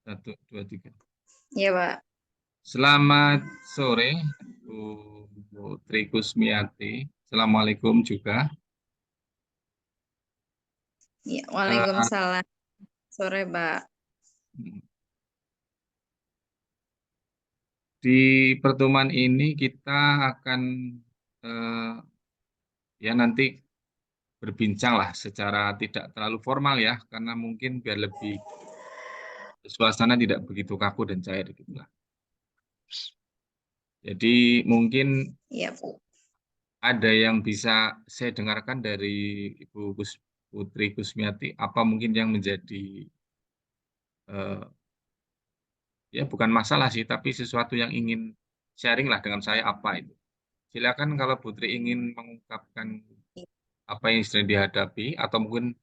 Satu, dua, tiga. Iya, Pak. Selamat sore, Bu Putri Kusmiati. Assalamualaikum juga. Iya, Eh, Waalaikumsalam. Sore, Pak. di pertemuan ini kita akan eh, ya nanti berbincang lah secara tidak terlalu formal ya, karena mungkin biar lebih suasana tidak begitu kaku dan cair gitu lah. Jadi mungkin Iya, Bu. ada yang bisa saya dengarkan dari Ibu Putri Kusmiati, apa mungkin yang menjadi eh, ya bukan masalah sih, tapi sesuatu yang ingin sharing lah dengan saya apa itu. Silakan kalau Putri ingin mengungkapkan apa yang sedang dihadapi atau mungkin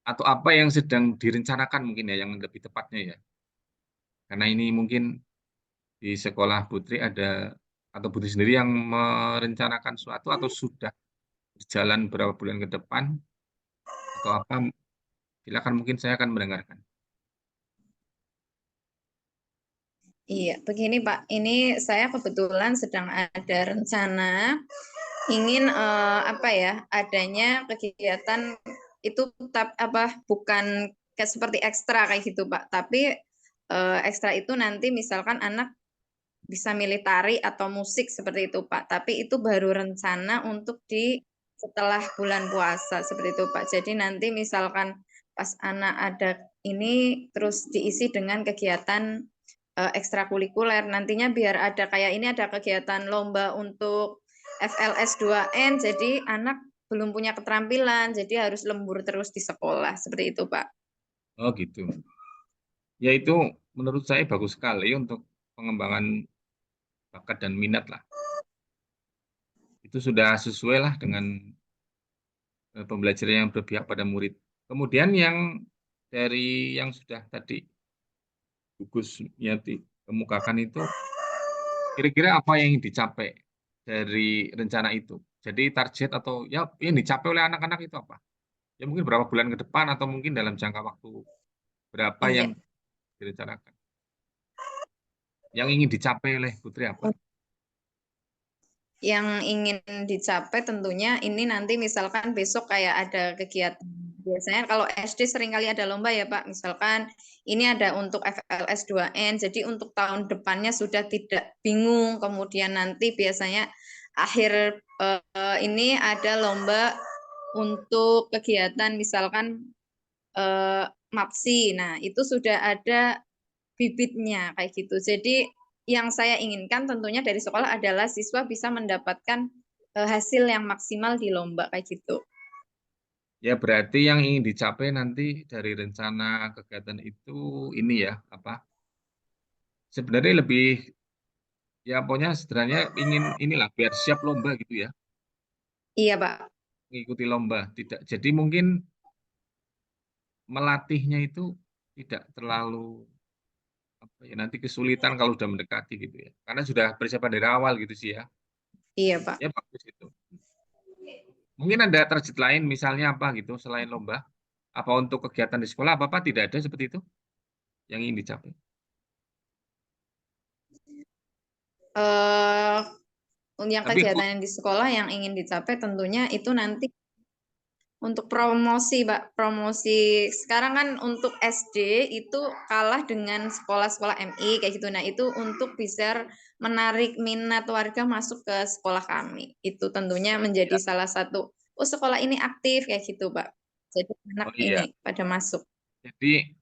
atau apa yang sedang direncanakan mungkin ya yang lebih tepatnya ya. Karena ini mungkin di sekolah Putri ada atau Putri sendiri yang merencanakan suatu atau sudah berjalan beberapa bulan ke depan atau apa, silakan mungkin saya akan mendengarkan. Iya, begini, Pak. Ini saya kebetulan sedang ada rencana ingin apa ya, adanya kegiatan itu apa bukan kayak seperti ekstra kayak gitu, Pak. Tapi ekstra itu nanti misalkan anak bisa milih tari atau musik seperti itu, Pak. Tapi itu baru rencana untuk di setelah bulan puasa seperti itu, Pak. Jadi nanti misalkan pas anak ada ini terus diisi dengan kegiatan ekstrakurikuler. Nantinya biar ada kayak ini ada kegiatan lomba untuk FLS 2N. Jadi anak belum punya keterampilan, jadi harus lembur terus di sekolah seperti itu, Pak. Oh gitu. Ya itu menurut saya bagus sekali untuk pengembangan bakat dan minat lah. Itu sudah sesuai lah dengan pembelajaran yang berpihak pada murid. Kemudian yang dari yang sudah tadi Gugus Yati kemukakan itu, kira-kira apa yang ingin dicapai dari rencana itu? Jadi target atau ya yang dicapai oleh anak-anak itu apa? Ya mungkin berapa bulan ke depan atau mungkin dalam jangka waktu berapa yang Iya. direncanakan? Yang ingin dicapai oleh Putri apa? Yang ingin dicapai tentunya ini nanti misalkan besok kayak ada kegiatan. Biasanya kalau SD seringkali ada lomba ya Pak. Misalkan ini ada untuk FLS 2N. Jadi untuk tahun depannya sudah tidak bingung. Kemudian nanti biasanya akhir ini ada lomba untuk kegiatan misalkan MAPSI. Nah, itu sudah ada bibitnya kayak gitu. Jadi yang saya inginkan tentunya dari sekolah adalah siswa bisa mendapatkan hasil yang maksimal di lomba kayak gitu. Ya berarti yang ingin dicapai nanti dari rencana kegiatan itu ini ya apa? Sebenarnya lebih ya pokoknya sederhananya ingin inilah biar siap lomba gitu ya, Iya, Pak. mengikuti lomba. Tidak jadi mungkin melatihnya itu tidak terlalu apa ya nanti kesulitan kalau sudah mendekati gitu ya. Karena sudah persiapan dari awal gitu sih ya. Iya, Pak. Ya bagus itu. Mungkin ada target lain misalnya apa gitu selain lomba? Apa untuk kegiatan di sekolah apa tidak ada seperti itu yang ingin dicapai? Eh yang Tapi kegiatan yang di sekolah yang ingin dicapai tentunya itu nanti untuk promosi, Pak. Promosi sekarang kan untuk SD itu kalah dengan sekolah-sekolah MI kayak gitu. Nah, itu untuk bisa menarik minat warga masuk ke sekolah kami. Itu tentunya menjadi ya, salah satu, oh sekolah ini aktif kayak gitu, Pak. Jadi anak oh iya. ini pada masuk. Jadi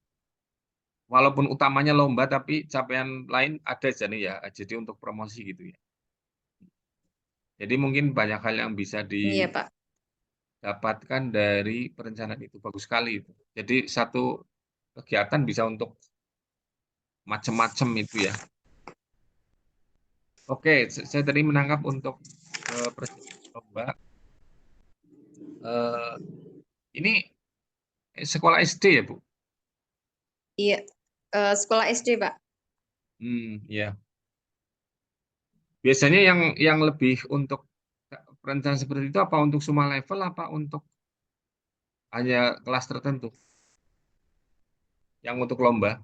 walaupun utamanya lomba tapi capaian lain ada jadi ya. Jadi untuk promosi gitu ya. Jadi mungkin banyak hal yang bisa Iya, Pak. didapatkan dari perencanaan itu. Bagus sekali itu. Jadi satu kegiatan bisa untuk macam-macam itu ya. Oke, saya tadi menangkap untuk persiapan lomba. Eh, ini sekolah SD ya, Bu? Iya, sekolah SD, Pak. Ya. Biasanya yang lebih untuk perencanaan seperti itu apa untuk semua level apa untuk hanya kelas tertentu yang untuk lomba?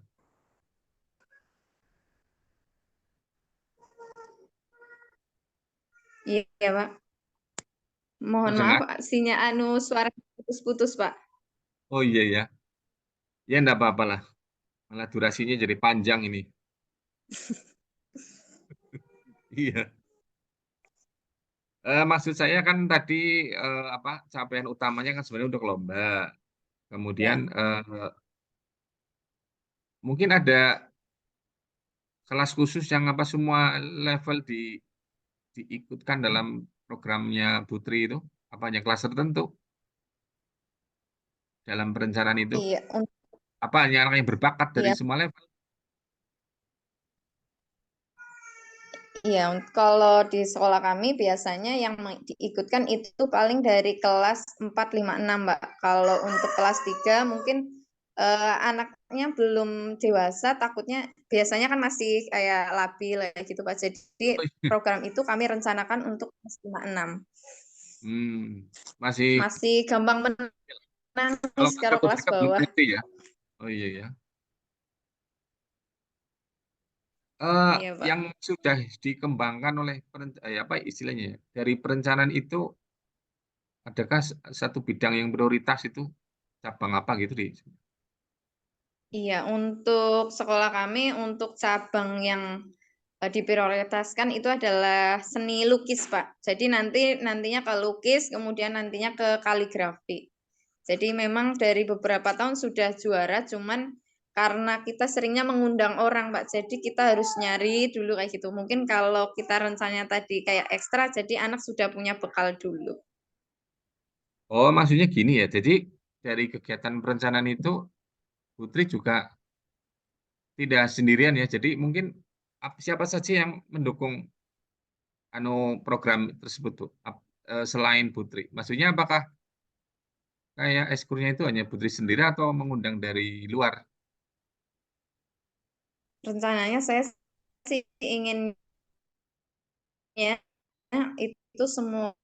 Iya, Pak. Mohon maaf, Terdengar? Pak. Suara putus-putus, Pak. Oh iya ya. Ya enggak apa-apa lah. Malah durasinya jadi panjang ini. Iya. Maksud saya kan tadi apa capaian utamanya kan sebenarnya untuk lomba. Kemudian Ya, mungkin ada kelas khusus yang apa semua level diikutkan dalam programnya Putri itu? Apa hanya kelas tertentu dalam perencanaan itu? iya, Apa hanya anak yang berbakat dari iya, semua level? iya. Kalau di sekolah kami biasanya yang diikutkan itu paling dari kelas 4, 5, 6, Mbak. Kalau untuk kelas 3 mungkin anaknya belum dewasa, takutnya biasanya kan masih kayak labil ya gitu, Pak. Jadi Oh, iya. program itu kami rencanakan untuk kelas 5, 6. Masih Masih gampang kalau menangis bahasa kalau kelas TK belum bawah. ngerti ya. Oh iya ya. Eh, Iya, Pak. yang sudah dikembangkan oleh apa istilahnya ya, dari perencanaan itu adakah satu bidang yang prioritas itu cabang apa gitu di? Iya, untuk sekolah kami, untuk cabang yang diprioritaskan itu adalah seni lukis, Pak. Jadi nantinya ke lukis, kemudian nantinya ke kaligrafi. Jadi memang dari beberapa tahun sudah juara, cuman karena kita seringnya mengundang orang, Pak. Jadi kita harus nyari dulu kayak gitu. Mungkin kalau kita rencananya tadi kayak ekstra, jadi anak sudah punya bekal dulu. Oh maksudnya gini ya. Jadi dari kegiatan perencanaan itu Putri juga tidak sendirian ya. Jadi mungkin siapa saja yang mendukung program tersebut tuh selain Putri. Maksudnya apakah kayak ekskurnya itu hanya Putri sendiri atau mengundang dari luar? Rencananya saya sih ingin ya itu semua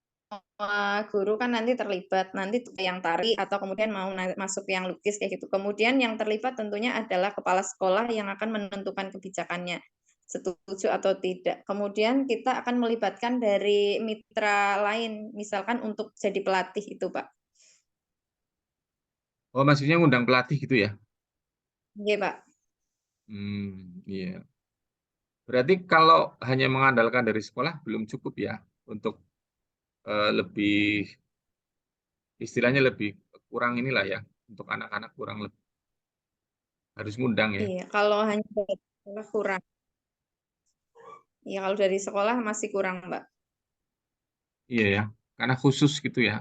guru kan nanti terlibat, nanti yang tari atau kemudian mau masuk yang lukis kayak gitu. Kemudian yang terlibat tentunya adalah kepala sekolah yang akan menentukan kebijakannya, setuju atau tidak. Kemudian kita akan melibatkan dari mitra lain, misalkan untuk jadi pelatih itu, Pak. Oh maksudnya ngundang pelatih gitu ya? Iya, Pak. Iya. Berarti kalau hanya mengandalkan dari sekolah belum cukup ya untuk lebih istilahnya lebih kurang inilah ya untuk anak-anak kurang lebih harus ngundang ya. Iya, kalau hanya dari sekolah kurang. Iya, kalau dari sekolah masih kurang, Mbak. Iya ya, karena khusus gitu ya.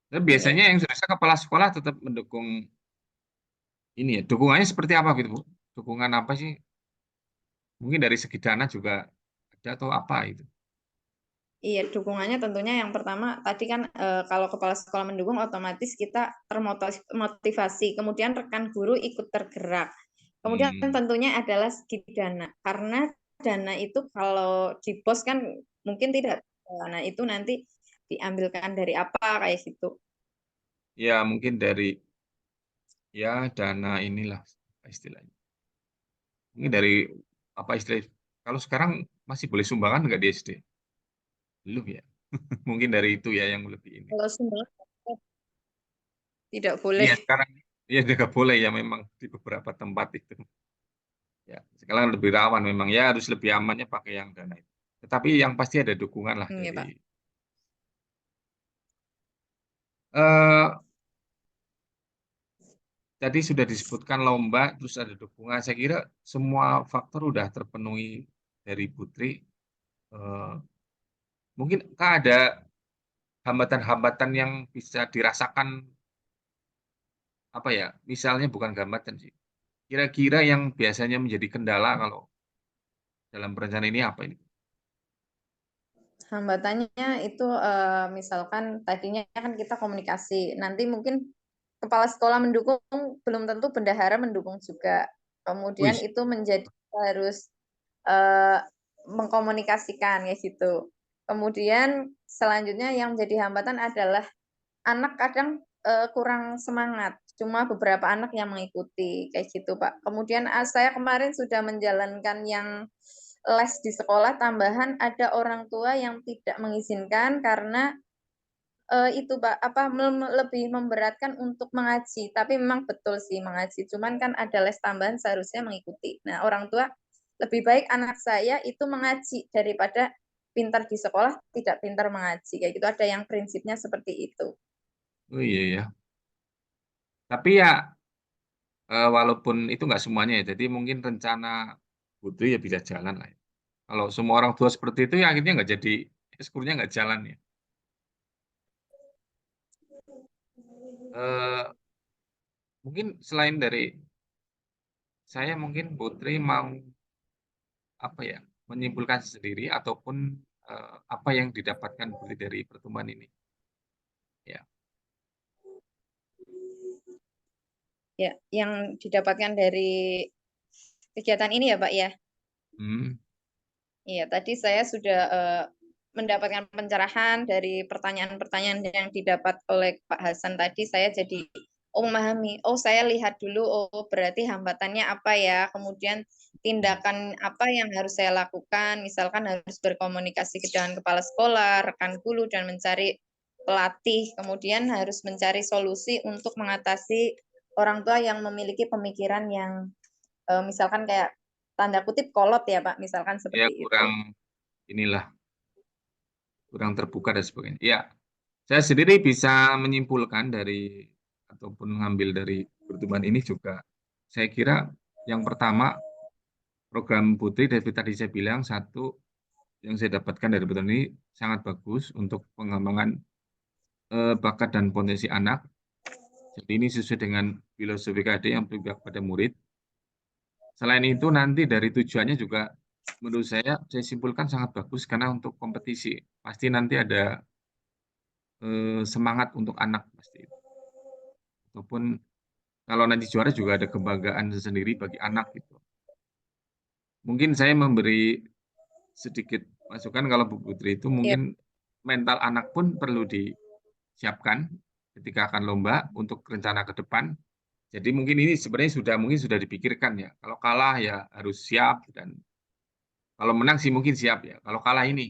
Tapi biasanya Iya. yang sudah kepala sekolah tetap mendukung ini ya. Dukungannya seperti apa gitu, Bu? Dukungan apa sih? Mungkin dari segi dana juga ada atau apa itu? Iya, dukungannya tentunya yang pertama tadi kan kalau kepala sekolah mendukung otomatis kita termotivasi, kemudian rekan guru ikut tergerak. Kemudian Hmm. tentunya adalah segi dana, karena dana itu kalau di pos kan mungkin tidak, nah itu nanti diambilkan dari apa kayak gitu. Ya mungkin dari ya dana inilah apa istilahnya. Mungkin dari apa istilah? Kalau sekarang masih boleh sumbangan nggak di SD? Belum ya. Mungkin dari itu ya yang lebih ini. Kalau sumbangan tidak boleh. Iya sekarang ya juga boleh ya memang di beberapa tempat itu. Ya sekarang lebih rawan memang ya harus lebih amannya pakai yang dana itu. Tetapi yang pasti ada dukungan lah Iya, dari Pak. eh tadi sudah disebutkan lomba terus ada dukungan. Saya kira semua faktor udah terpenuhi dari Putri. Eh, mungkin ada hambatan-hambatan yang bisa dirasakan apa ya? Misalnya bukan hambatan sih. Kira-kira yang biasanya menjadi kendala kalau dalam perencanaan ini apa ini? Hambatannya itu misalkan tadinya kan kita komunikasi, nanti mungkin kepala sekolah mendukung, belum tentu bendahara mendukung juga. Kemudian Wih, itu menjadi harus eh, mengkomunikasikan ya gitu. Kemudian selanjutnya yang menjadi hambatan adalah anak kadang kurang semangat. Cuma beberapa anak yang mengikuti kayak gitu, Pak. Kemudian saya kemarin sudah menjalankan yang les di sekolah tambahan, ada orang tua yang tidak mengizinkan karena itu Pak, lebih memberatkan untuk mengaji. Tapi memang betul sih mengaji, cuman kan ada les tambahan seharusnya mengikuti. Nah, orang tua lebih baik anak saya itu mengaji daripada pintar di sekolah tidak pintar mengaji. Kayak gitu ada yang prinsipnya seperti itu. Oh iya ya. Tapi ya walaupun itu nggak semuanya ya, jadi mungkin rencana Putri ya bisa jalan lah ya. Kalau semua orang tua seperti itu ya akhirnya nggak jadi, skurnya nggak jalan ya. Eh, Mungkin selain dari saya, mungkin Putri mau apa ya, menyimpulkan sendiri ataupun apa yang didapatkan Putri dari pertemuan ini. Ya. Ya, yang didapatkan dari kegiatan ini ya Pak ya. Hmm. Iya, tadi saya sudah mendapatkan pencerahan dari pertanyaan-pertanyaan yang didapat oleh Pak Hasan tadi. Saya jadi memahami. Oh, saya lihat dulu. Oh, berarti hambatannya apa ya? Kemudian tindakan apa yang harus saya lakukan? Misalkan harus berkomunikasi dengan kepala sekolah, rekan guru, dan mencari pelatih. Kemudian harus mencari solusi untuk mengatasi orang tua yang memiliki pemikiran yang misalkan kayak tanda kutip kolot ya Pak, misalkan Ya seperti itu. kurang inilah, kurang terbuka dan sebagainya. Ya, saya sendiri bisa menyimpulkan dari ataupun mengambil dari pertemuan ini juga. Saya kira yang pertama, program Putri dari tadi saya bilang, satu yang saya dapatkan dari pertemuan ini sangat bagus untuk pengembangan bakat dan potensi anak. Jadi ini sesuai dengan filosofi KD yang berpihak pada murid. Selain itu nanti dari tujuannya juga menurut saya simpulkan sangat bagus karena untuk kompetisi pasti nanti ada semangat untuk anak pasti. Ataupun kalau nanti juara juga ada kebanggaan sendiri bagi anak gitu. Mungkin saya memberi sedikit masukan kalau Bu Putri itu Iya, mungkin mental anak pun perlu disiapkan ketika akan lomba untuk rencana ke depan. Jadi mungkin ini sebenarnya sudah dipikirkan ya. Kalau kalah ya harus siap, dan kalau menang sih mungkin siap ya. Kalau kalah ini,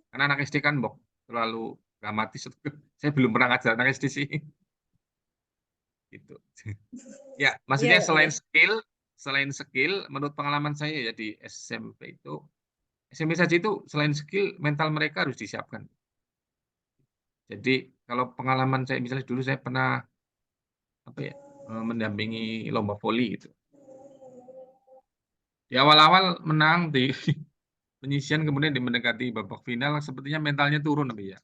karena anak SD kan Bok, terlalu dramatis. Saya belum pernah ngajar anak SD sih. Gitu. Ya, iya, maksudnya Pak, iya. selain skill, menurut pengalaman saya ya di SMP itu, SMP saja itu selain skill, mental mereka harus disiapkan. Jadi kalau pengalaman saya, misalnya dulu saya pernah apa ya, mendampingi lomba voli gitu. Di awal-awal menang di penyisian, kemudian di mendekati babak final, sepertinya mentalnya turun tapi ya.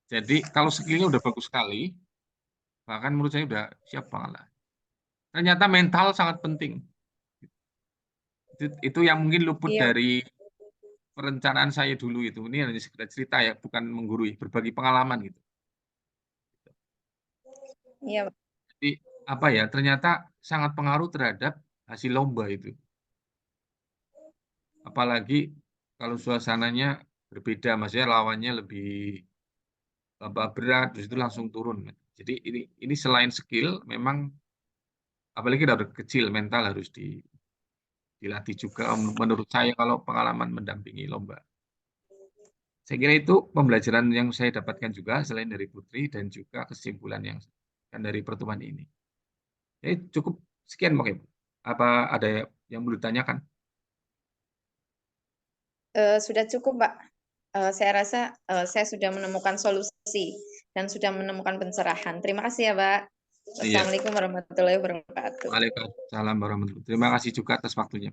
Jadi kalau skillnya udah bagus sekali, bahkan menurut saya udah siap kalah. Ternyata mental sangat penting. Itu yang mungkin luput Iya, dari perencanaan saya dulu itu. Ini hanya sekedar cerita ya, bukan menggurui, berbagi pengalaman gitu. iya, Pak. Jadi apa ya, ternyata sangat pengaruh terhadap hasil lomba itu. Apalagi kalau suasananya berbeda, maksudnya lawannya lebih apa, berat, terus itu langsung turun. Jadi ini selain skill, memang apalagi dari kecil mental harus dilatih juga menurut saya kalau pengalaman mendampingi lomba. Saya kira itu pembelajaran yang saya dapatkan juga selain dari Putri dan juga kesimpulan yang dari pertemuan ini. Jadi cukup sekian mungkin. Apa ada yang perlu ditanyakan? Sudah cukup, Pak. Saya rasa saya sudah menemukan solusi dan sudah menemukan pencerahan. Terima kasih ya, Pak. Iya. Wassalamualaikum warahmatullahi wabarakatuh. Waalaikumsalam warahmatullahi wabarakatuh. Terima kasih juga atas waktunya.